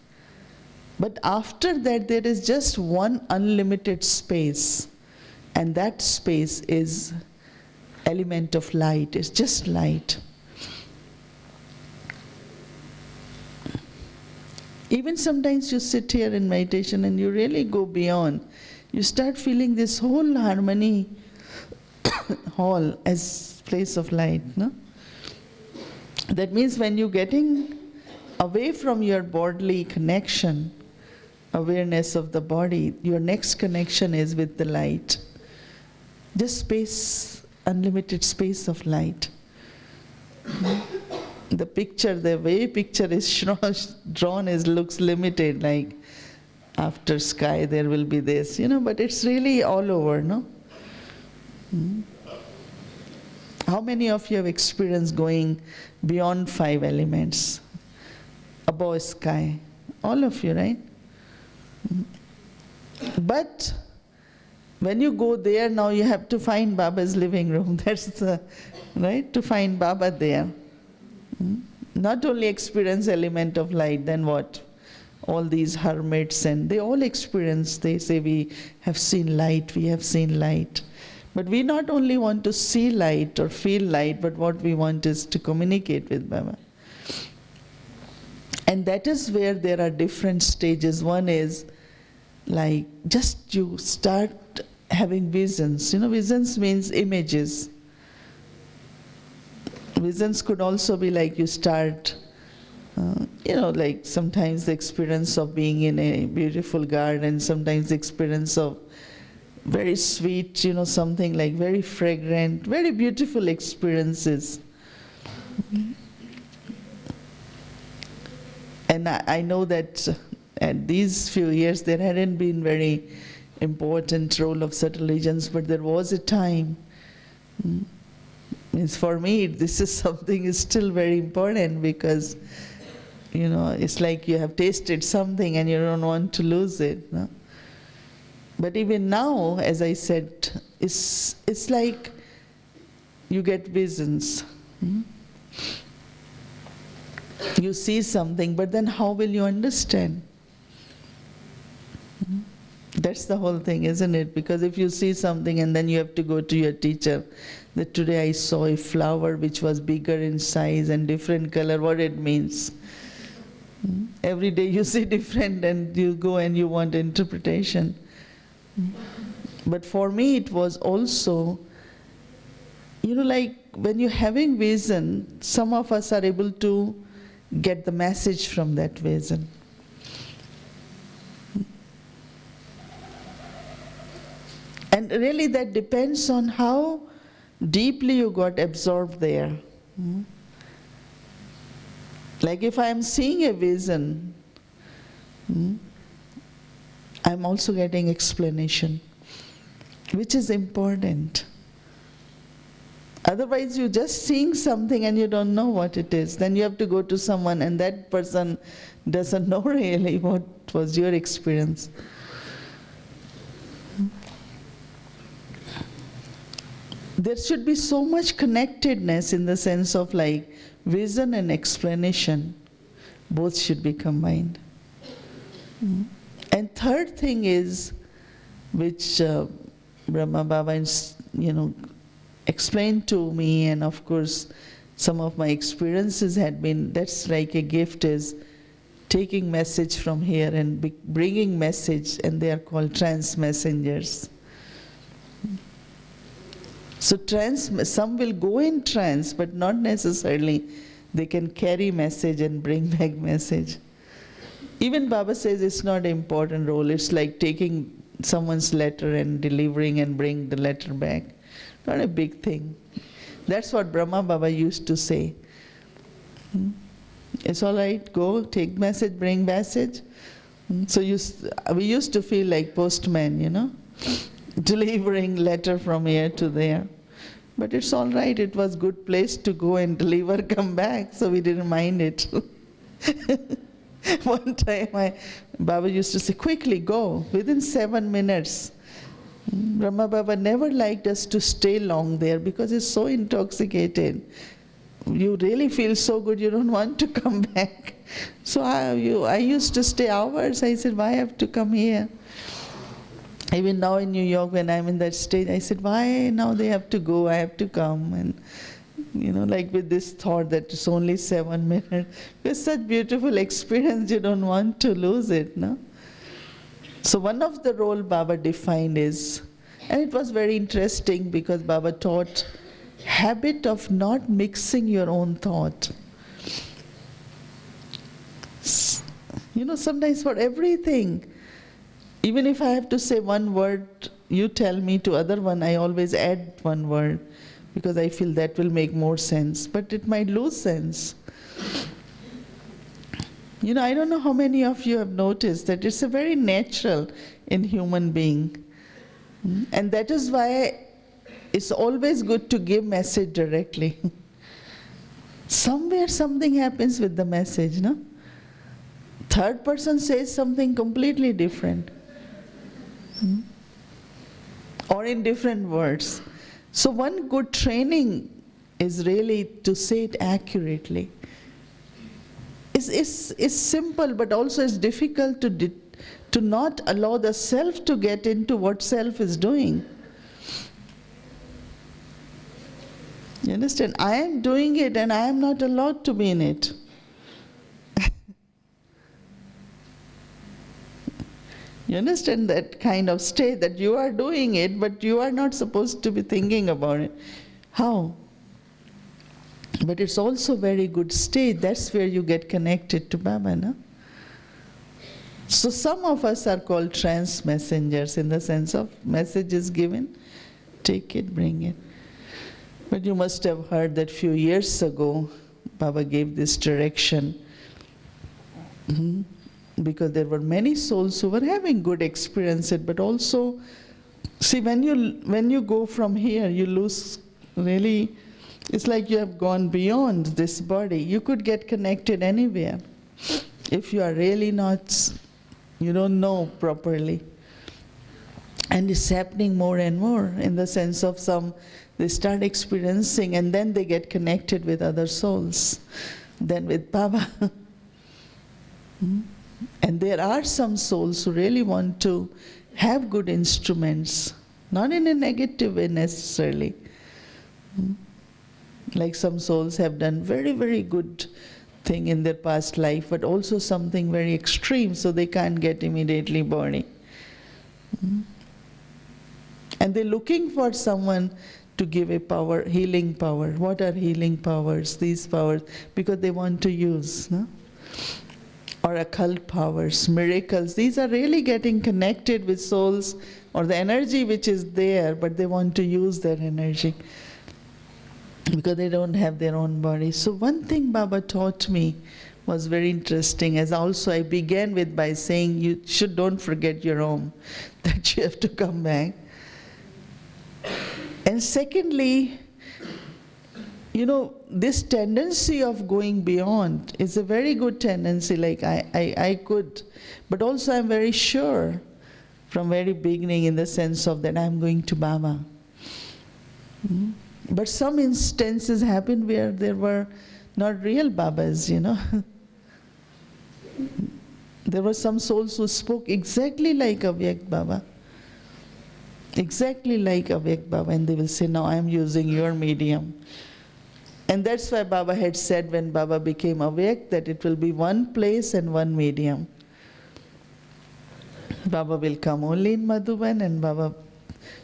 But after that, there is just one unlimited space, and that space is element of light. It's just light. Even sometimes you sit here in meditation and you really go beyond. You start feeling this whole harmony hall as place of light, no? That means when you're getting away from your bodily connection, awareness of the body, your next connection is with the light. Just space, unlimited space of light. The picture, the way picture is drawn is looks limited, like after sky there will be this, but it's really all over, no? How many of you have experienced going beyond 5 elements, above sky? All of you, right? But when you go there, now you have to find Baba's living room. That's the, right? To find Baba there. Not only experience element of light, then what? All these hermits, and they all experience, they say, we have seen light, we have seen light. But we not only want to see light or feel light, but what we want is to communicate with Baba. And that is where there are different stages. One is like just you start having visions. Visions means images. Visions could also be like you start, like sometimes the experience of being in a beautiful garden, sometimes the experience of very sweet, something like very fragrant, very beautiful experiences. And I know that at these few years there hadn't been very important role of subtle regions, but there was a time. Means for me, this is something is still very important because, it's like you have tasted something and you don't want to lose it. No? But even now, as I said, it's like you get visions. You see something, but then how will you understand? That's the whole thing, isn't it? Because if you see something and then you have to go to your teacher, that today I saw a flower which was bigger in size and different color, what it means. Every day you see different and you go and you want interpretation. But for me it was also, like when you're having vision, some of us are able to get the message from that vision. And really that depends on how deeply you got absorbed there. Like if I am seeing a vision, I'm also getting explanation, which is important. Otherwise you're just seeing something and you don't know what it is. Then you have to go to someone and that person doesn't know really what was your experience. There should be so much connectedness in the sense of like vision and explanation. Both should be combined. And third thing is, which Brahma Baba explained to me, and of course some of my experiences had been, that's like a gift, is taking message from here and bringing message, and they are called trance messengers. So some will go in trance, but not necessarily they can carry message and bring back message. Even Baba says it's not an important role. It's like taking someone's letter and delivering and bring the letter back. Not a big thing. That's what Brahma Baba used to say. It's all right, go, take message, bring message. So we used to feel like postman, delivering letter from here to there. But it's all right, it was good place to go and deliver, come back, so we didn't mind it. One time Baba used to say, quickly go, within 7 minutes. Brahma Baba never liked us to stay long there because it's so intoxicated. You really feel so good, you don't want to come back. So I used to stay hours. I said, why I have to come here? Even now in New York, when I'm in that state, I said, why now they have to go, I have to come? And like with this thought that it's only 7 minutes. It's such beautiful experience, you don't want to lose it, no? So one of the role Baba defined is, and it was very interesting because Baba taught habit of not mixing your own thought. Sometimes for everything, even if I have to say one word, you tell me to other one, I always add one word. because I feel that will make more sense, but it might lose sense. You know, I don't know how many of you have noticed that it's a very natural in human being. And that is why it's always good to give message directly. Somewhere something happens with the message, no? Third person says something completely different. Or in different words. So one good training is really to say it accurately. It's simple, but also it's difficult to not allow the self to get into what self is doing. You understand? I am doing it and I am not allowed to be in it. You understand that kind of state that you are doing it, but you are not supposed to be thinking about it. How? But it's also a very good state. That's where you get connected to Baba, no? So some of us are called trance messengers in the sense of messages given, take it, bring it. But you must have heard that few years ago, Baba gave this direction. Because there were many souls who were having good experiences, but also, see, when you go from here, you lose really, it's like you have gone beyond this body. You could get connected anywhere if you are really not, you don't know properly. And it's happening more and more in the sense of they start experiencing and then they get connected with other souls, then with Baba. And there are some souls who really want to have good instruments, not in a negative way necessarily. Like some souls have done very, very good thing in their past life, but also something very extreme, so they can't get immediately body. And they're looking for someone to give a power, healing power. What are healing powers? These powers, because they want to use, no? Or occult powers, miracles. These are really getting connected with souls or the energy which is there, but they want to use their energy because they don't have their own body. So one thing Baba taught me was very interesting, as also I began with by saying you don't forget your home, that you have to come back. And secondly, you know, this tendency of going beyond is a very good tendency, like I could, but also I'm very sure from very beginning in the sense of that I'm going to Baba. But some instances happened where there were not real Babas, you know. There were some souls who spoke exactly like Avyak Baba. Exactly like Avyak Baba, and they will say, now I'm using your medium. And that's why Baba had said when Baba became awake that it will be one place and one medium. Baba will come only in Madhuban, and Baba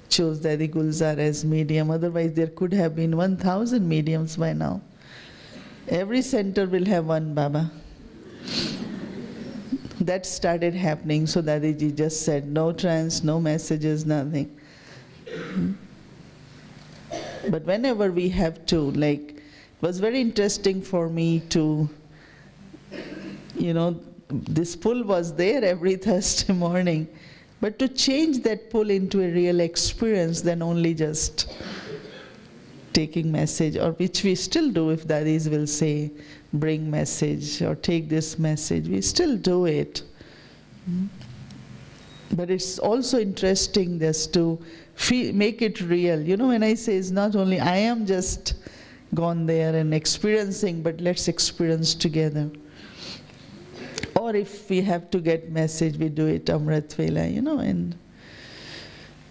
chose Dadi Gulzar as medium. Otherwise there could have been 1,000 mediums by now. Every center will have one Baba. That started happening, so Dadiji just said no trance, no messages, nothing. But whenever we have to, like, it was very interesting for me to, you know, this pull was there every Thursday morning, but to change that pull into a real experience than only just taking message, or which we still do if Dadis will say, bring message or take this message, we still do it. But it's also interesting just to make it real. You know, when I say it's not only I am just gone there and experiencing, but let's experience together. Or if we have to get message, we do it Amrit Vela, you know, and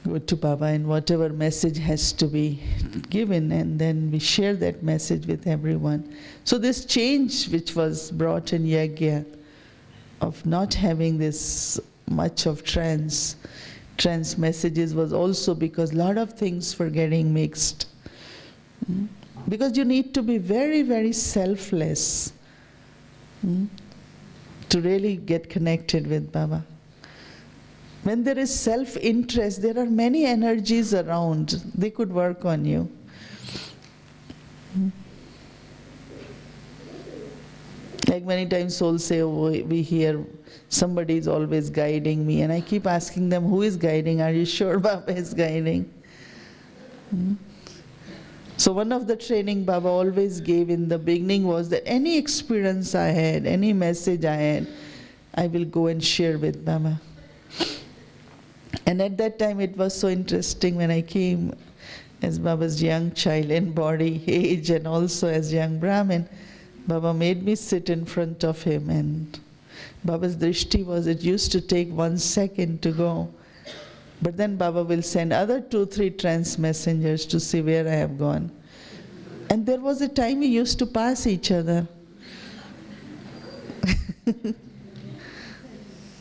go to Baba, and whatever message has to be given, and then we share that message with everyone. So this change which was brought in Yagya of not having this much of trance messages was also because a lot of things were getting mixed. Because you need to be very, very selfless to really get connected with Baba. When there is self-interest, there are many energies around. They could work on you. Like many times souls say, oh, we hear somebody is always guiding me, and I keep asking them, who is guiding? Are you sure Baba is guiding? So one of the training Baba always gave in the beginning was that any experience I had, any message I had, I will go and share with Baba. And at that time it was so interesting when I came as Baba's young child in body, age, and also as young Brahmin. Baba made me sit in front of him, and Baba's drishti was, it used to take 1 second to go. But then Baba will send other 2-3 trance messengers to see where I have gone. And there was a time we used to pass each other.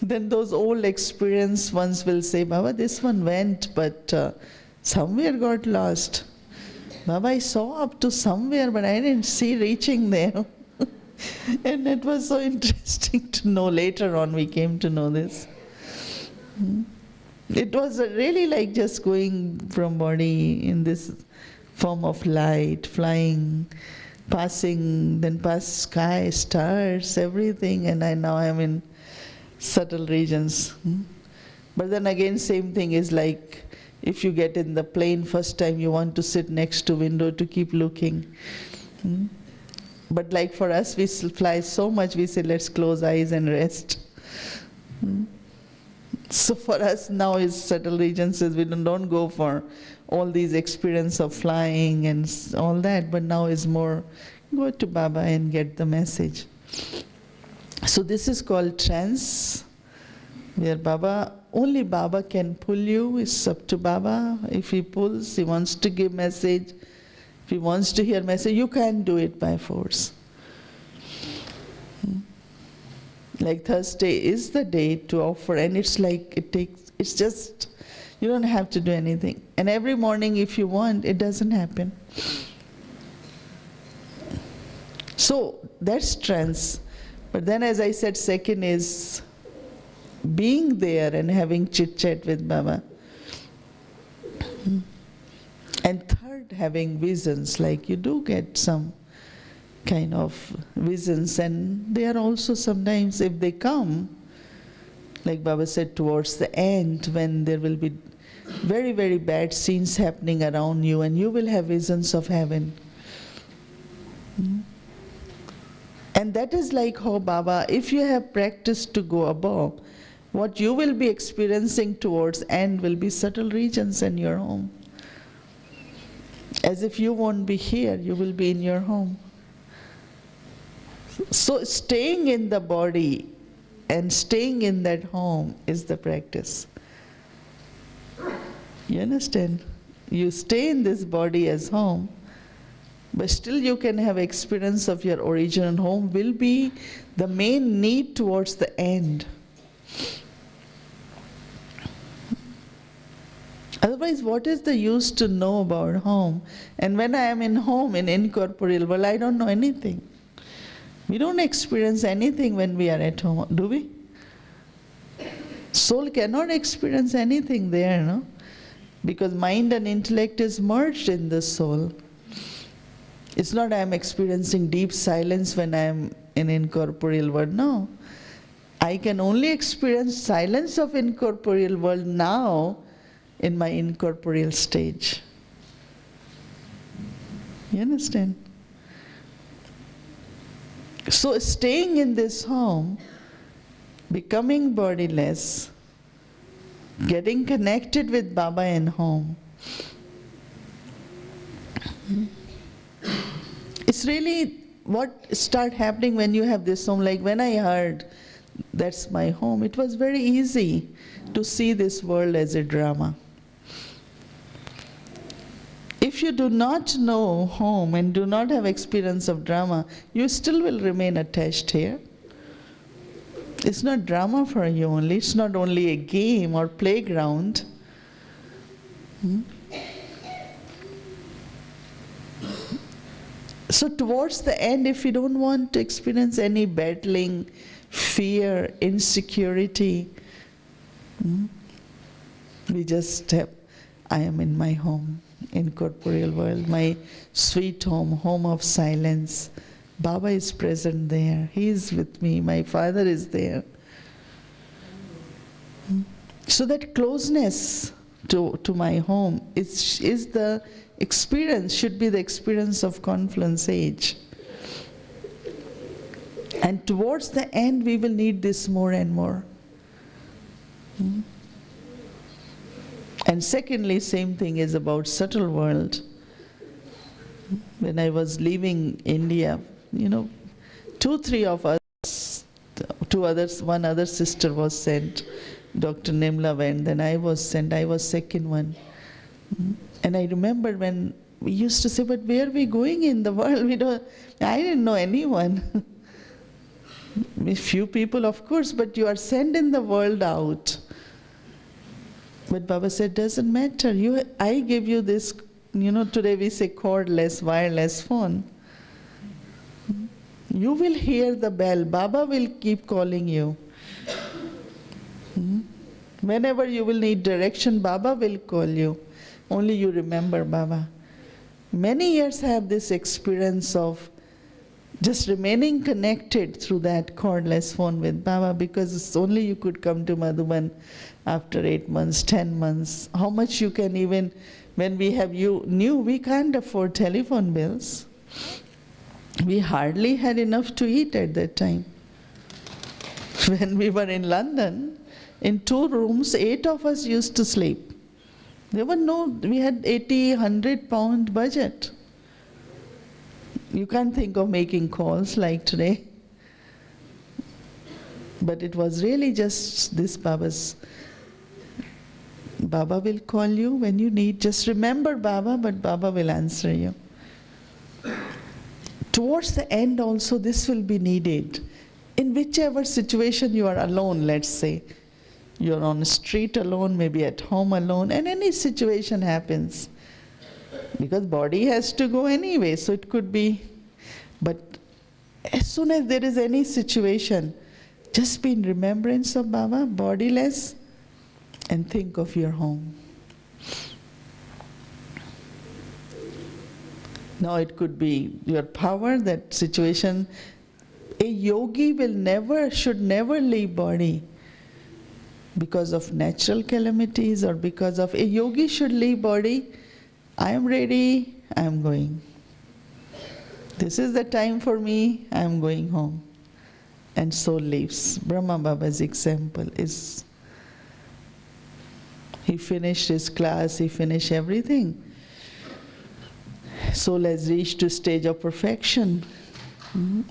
Then those old experienced ones will say, Baba, this one went, but somewhere got lost. Baba, I saw up to somewhere, but I didn't see reaching there. And it was so interesting to know. Later on we came to know this. It was really like just going from body in this form of light, flying, passing, then past sky, stars, everything, and now I'm in subtle regions. But then again, same thing is like, if you get in the plane first time, you want to sit next to window to keep looking. But like for us, we fly so much, we say, let's close eyes and rest. So for us now is subtle regions, is we don't go for all these experience of flying and all that, but now is more, go to Baba and get the message. So this is called trance, where Baba, only Baba can pull you. It's up to Baba. If he pulls, he wants to give message. If he wants to hear message, you can't do it by force. Like Thursday is the day to offer, and it's like it's just, you don't have to do anything. And every morning if you want, it doesn't happen. So that's trance. But then, as I said, second is being there and having chit-chat with Baba. And third, having visions, like you do get some kind of visions, and they are also sometimes, if they come, like Baba said, towards the end, when there will be very, very bad scenes happening around you, and you will have visions of heaven. And that is like how Baba, if you have practiced to go above, what you will be experiencing towards end will be subtle regions in your home. As if you won't be here, you will be in your home. So staying in the body and staying in that home is the practice. You understand? You stay in this body as home, but still you can have experience of your original home will be the main need towards the end. Otherwise, what is the use to know about home? And when I am in home, in incorporeal world, I don't know anything. We don't experience anything when we are at home, do we? Soul cannot experience anything there, no? Because mind and intellect is merged in the soul. It's not I am experiencing deep silence when I am in incorporeal world, no. I can only experience silence of incorporeal world now in my incorporeal stage. You understand? So staying in this home, becoming bodiless, getting connected with Baba in home, it's really what start happening when you have this home. Like when I heard that's my home, it was very easy to see this world as a drama. If you do not know home and do not have experience of drama, you still will remain attached here. It's not drama for you only, it's not only a game or playground. So towards the end, if you don't want to experience any battling, fear, insecurity, we just have, I am in my home. incorporeal world, my sweet home, home of silence. Baba is present there. He is with me. My Father is there. So that closeness to my home is the experience, should be the experience of confluence age. And towards the end, we will need this more and more. And secondly, same thing is about subtle world. When I was leaving India, 2-3 of us, 2 others, one other sister was sent. Dr. Nimla went, then I was sent. I was second one. And I remember when we used to say, but where are we going in the world? I didn't know anyone. A few people, of course, but you are sent in the world out. But Baba said, doesn't matter. I give you this, today we say cordless, wireless phone. You will hear the bell. Baba will keep calling you. Whenever you will need direction, Baba will call you. Only you remember Baba. Many years I have this experience of just remaining connected through that cordless phone with Baba, because it's only you could come to Madhuban after 8 months, 10 months. How much you can even, when we have we can't afford telephone bills. We hardly had enough to eat at that time. When we were in London, in 2 rooms, 8 of us used to sleep. We had 80, 100 pound budget. You can't think of making calls like today. But it was really just this Baba's. Baba will call you when you need. Just remember Baba, but Baba will answer you. Towards the end also this will be needed. In whichever situation you are alone, let's say. You're on the street alone, maybe at home alone, and any situation happens. Because body has to go anyway, so it could be. But as soon as there is any situation, just be in remembrance of Baba, bodiless, and think of your home. Now it could be your power, that situation. A yogi should never leave body because of natural calamities or because of, a yogi should leave body. I am ready, I am going. This is the time for me, I am going home. And soul leaves. Brahma Baba's example is, he finished his class, he finished everything. Soul has reached to stage of perfection.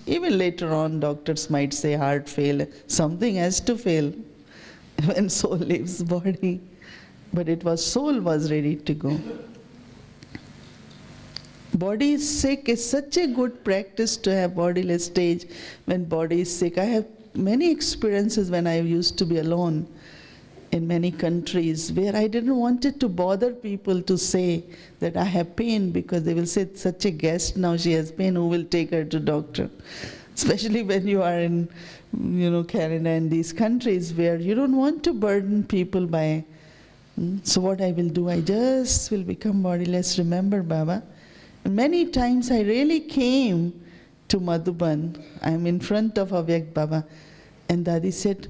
Even later on, doctors might say heart fail. Something has to fail when soul leaves body. But soul was ready to go. Body is sick is such a good practice to have bodiless stage when body is sick. I have many experiences when I used to be alone in many countries where I didn't want it to bother people to say that I have pain, because they will say, such a guest, now she has pain, who will take her to doctor? Especially when you are in Canada and these countries where you don't want to burden people by. So what I will do, I just will become bodiless, remember Baba. Many times I really came to Madhuban. I'm in front of Avyakt Baba. And Dadi said,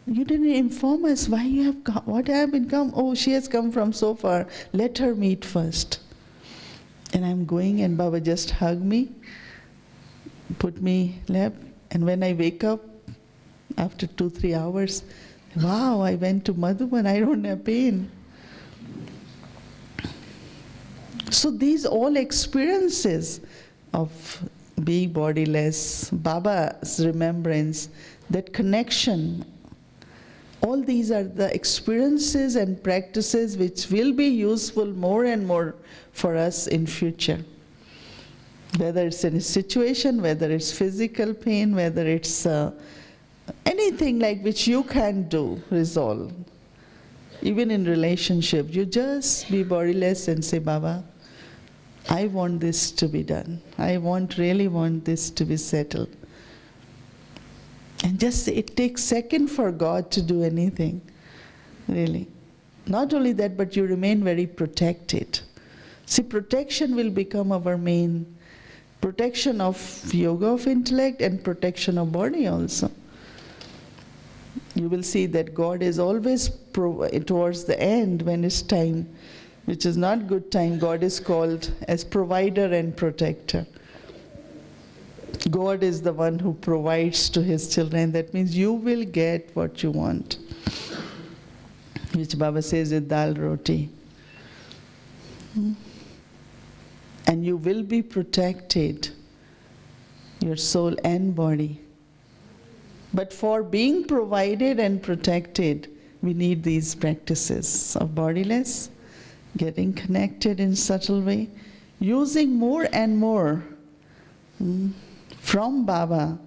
you didn't inform us why you have come, what happened come? Oh, she has come from so far. Let her meet first. And I'm going and Baba just hugged me, put me lap. And when I wake up, after 2-3 hours, wow, I went to Madhuban, I don't have pain. So these all experiences of being bodiless, Baba's remembrance, that connection, all these are the experiences and practices which will be useful more and more for us in future. Whether it's in a situation, whether it's physical pain, whether it's anything like which you can do, resolve. Even in relationship, you just be bodiless and say, Baba, I want this to be done. I really want this to be settled. And just it takes second for God to do anything, really. Not only that, but you remain very protected. See, protection will become our main, protection of yoga of intellect and protection of body also. You will see that God is always towards the end, when it's time, which is not good time, God is called as provider and protector. God is the one who provides to his children. That means you will get what you want, which Baba says is dal roti. And you will be protected, your soul and body. But for being provided and protected, we need these practices of bodiless, getting connected in subtle way, using more and more from Baba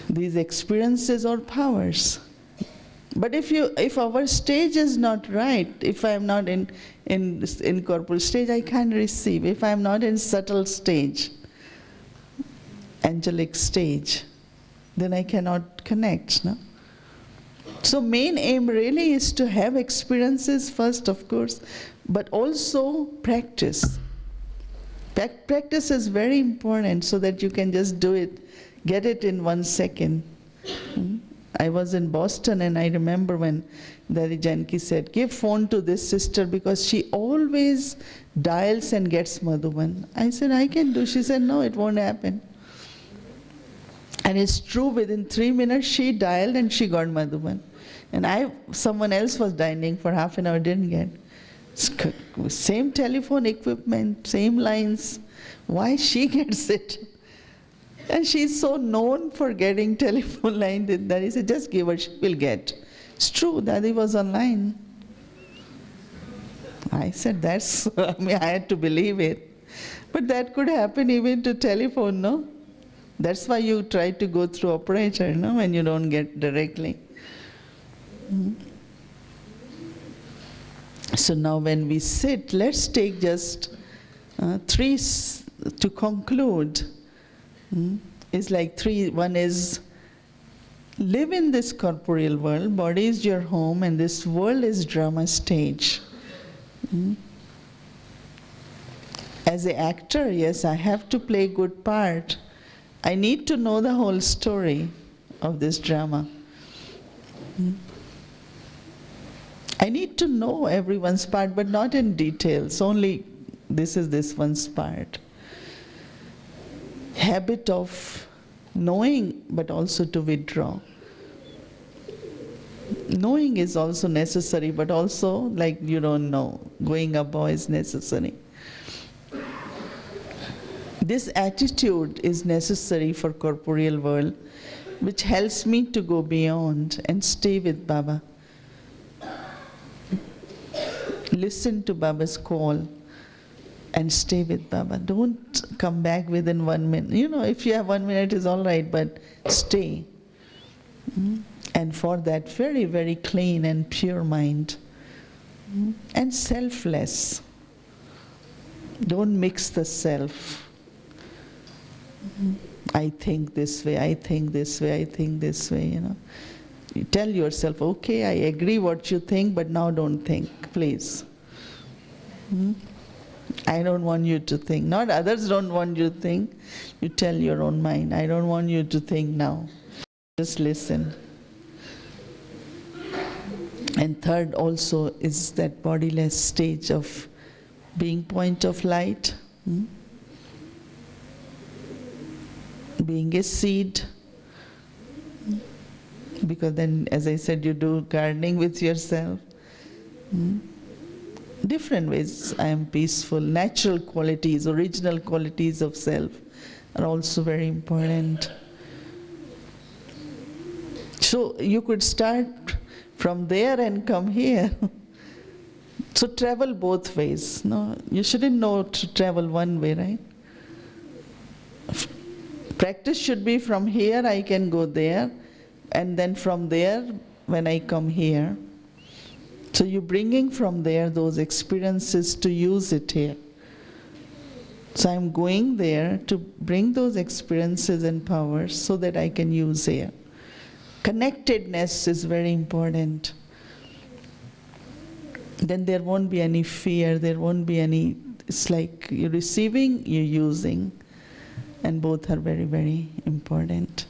these experiences or powers. But if our stage is not right, if I am not in corporal stage, I can't receive. If I am not in subtle stage, angelic stage, then I cannot connect. No? So main aim really is to have experiences first, of course, but also practice. Practice is very important so that you can just do it, get it in 1 second. I was in Boston and I remember when Dari Janki said, give phone to this sister because she always dials and gets Madhuban. I said, I can do. She said, no, it won't happen. And it's true, within 3 minutes she dialed and she got Madhuban. And someone else was dialing for half an hour, didn't get. Same telephone equipment, same lines. Why she gets it? And she's so known for getting telephone line that he said, just give her, she will get. It's true, Dadi was online. I said, I had to believe it. But that could happen even to telephone, no? That's why you try to go through operator, no? When you don't get directly. So now when we sit, let's take just 3 to conclude. It's like 3. One is, live in this corporeal world, body is your home, and this world is drama stage. As an actor, yes, I have to play good part. I need to know the whole story of this drama. I need to know everyone's part, but not in details, only this is this one's part. Habit of knowing, but also to withdraw. Knowing is also necessary, but also like you don't know. Going above is necessary. This attitude is necessary for corporeal world, which helps me to go beyond and stay with Baba. Listen to Baba's call and stay with Baba. Don't come back within 1 minute. You know, if you have 1 minute is all right, but stay. And for that very, very clean and pure mind. And selfless. Don't mix the self. I think this way, I think this way, I think this way, you know. You tell yourself, okay, I agree what you think, but now don't think, please. I don't want you to think. Not others don't want you to think. You tell your own mind, I don't want you to think now. Just listen. And third also is that bodiless stage of being point of light. Being a seed. Because then, as I said, you do gardening with yourself. Different ways. I am peaceful. Natural qualities, original qualities of self are also very important. So you could start from there and come here. So travel both ways. No, you shouldn't know to travel one way, right? Practice should be from here I can go there, and then from there when I come here. So you're bringing from there those experiences to use it here. So I'm going there to bring those experiences and powers so that I can use here. Connectedness is very important. then there won't be any fear, there won't be any, it's like you're receiving, you're using, and both are very, very important.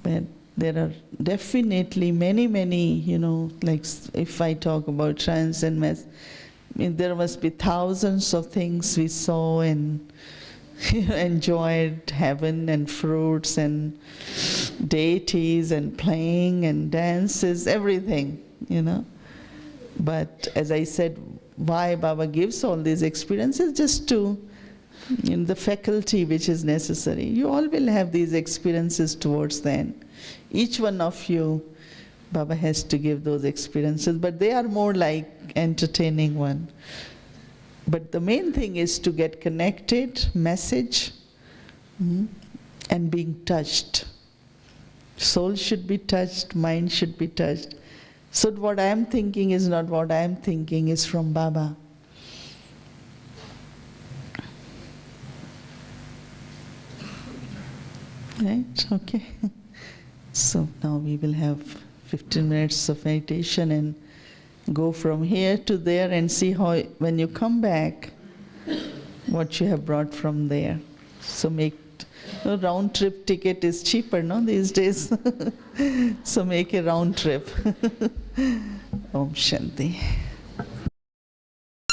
But there are definitely many, many, like if I talk about transcendence, there must be thousands of things we saw and enjoyed, heaven and fruits and deities and playing and dances, everything, But as I said, why Baba gives all these experiences? Just to, the faculty which is necessary. You all will have these experiences towards the end. Each one of you, Baba has to give those experiences, but they are more like entertaining one. But the main thing is to get connected, message, and being touched. Soul should be touched, mind should be touched. So what I am thinking is not what I am thinking, is from Baba. Right? Okay. So now we will have 15 minutes of meditation and go from here to there and see how, when you come back, what you have brought from there. So make a round trip ticket is cheaper, no, these days. So make a round trip. Om Shanti.